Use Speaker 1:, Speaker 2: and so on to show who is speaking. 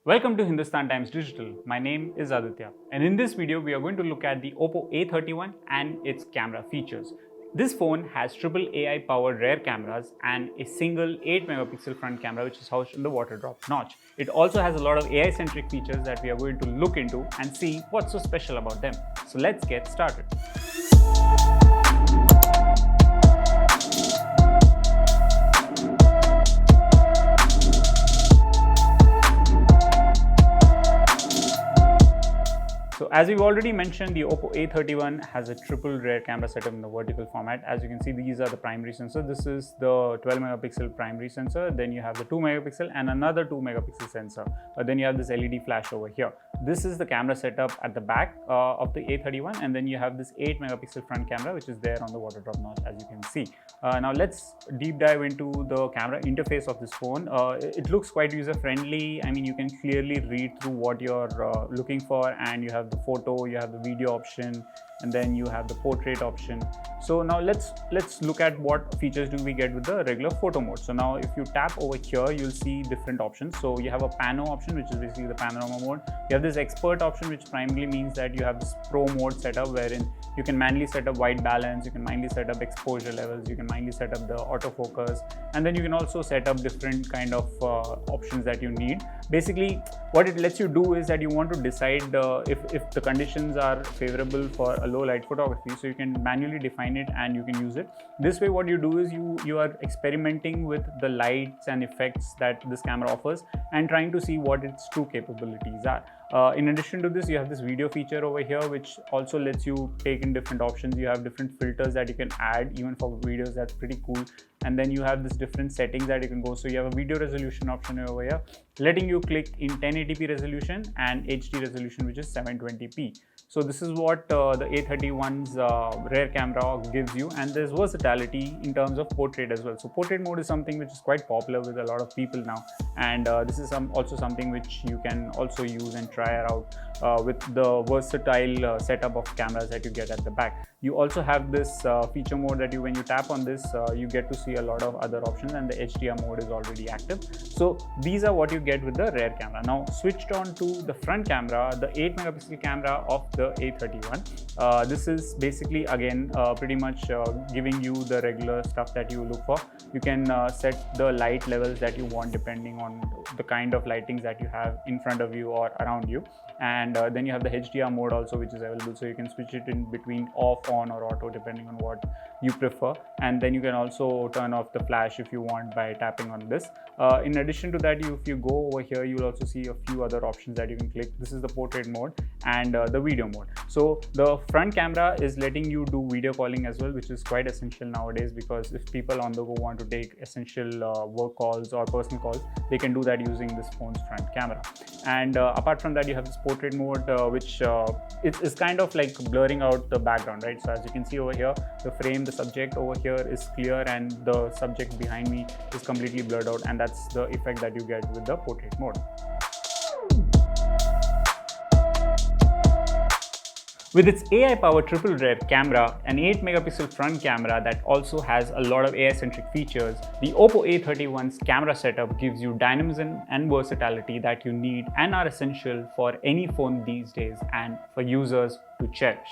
Speaker 1: Welcome to Hindustan Times Digital. My name is Aditya, and in this video we are going to look at the OPPO A31 and its camera features. This phone has triple AI powered rear cameras and a single 8 megapixel front camera which is housed in the water drop notch. It also has a lot of AI centric features that we are going to look into and see what's so special about them. So let's get started. So as we've already mentioned, the OPPO A31 has a triple rear camera setup in the vertical format. As you can see, these are the primary sensors. This is the 12 megapixel primary sensor. Then you have the 2 megapixel and another 2 megapixel sensor. Then you have this LED flash over here. This is the camera setup at the back of the A31, and then you have this 8 megapixel front camera which is there on the water drop notch, as you can see. Now let's deep dive into the camera interface of this phone. It looks quite user friendly. I mean, you can clearly read through what you're looking for, and you have the photo, you have the video option, and then you have the portrait option. So now let's look at what features do we get with the regular photo mode. So now if you tap over here, you'll see different options. So you have a pano option, which is basically the panorama mode. You have this expert option, which primarily means that you have this pro mode setup wherein you can manually set up white balance, you can manually set up exposure levels, you can manually set up the autofocus, and then you can also set up different kind of options that you need. Basically, what it lets you do is that you want to decide if the conditions are favorable for a low light photography, so you can manually define it and you can use it. This way what you do is you are experimenting with the lights and effects that this camera offers and trying to see what its true capabilities are. In addition to this, you have this video feature over here which also lets you take in different options. You have different filters that you can add even for videos. That's pretty cool. And then you have this different settings that you can go. So you have a video resolution option over here letting you click in 1080p resolution and HD resolution, which is 720p. So this is what the A31's rear camera gives you, and there's versatility in terms of portrait as well. So portrait mode is something which is quite popular with a lot of people now, and this is also something which you can also use and try out with the versatile setup of cameras that you get at the back. You also have this feature mode that when you tap on this, you get to see a lot of other options, and the HDR mode is already active. So these are what you get with the rear camera. Now switched on to the front camera, the 8 megapixel camera of the A31. This is basically again pretty much giving you the regular stuff that you look for. You can set the light levels that you want depending on the kind of lightings that you have in front of you or around you. And then you have the HDR mode also, which is available, so you can switch it in between off, on, or auto depending on what you prefer. And then you can also turn off the flash if you want by tapping on this. In addition to that, if you go over here, you'll also see a few other options that you can click. This is the portrait mode and the video mode. So the front camera is letting you do video calling as well, which is quite essential nowadays, because if people on the go want to take essential work calls or personal calls, they can do that using this phone's front camera. And apart from that, you have this portrait mode, which is kind of like blurring out the background, right? So as you can see over here, the frame, the subject over here is clear, and the subject behind me is completely blurred out, and that's the effect that you get with the portrait mode. With its AI-powered triple rear camera, an 8 megapixel front camera that also has a lot of AI-centric features, the OPPO A31's camera setup gives you dynamism and versatility that you need and are essential for any phone these days and for users to cherish.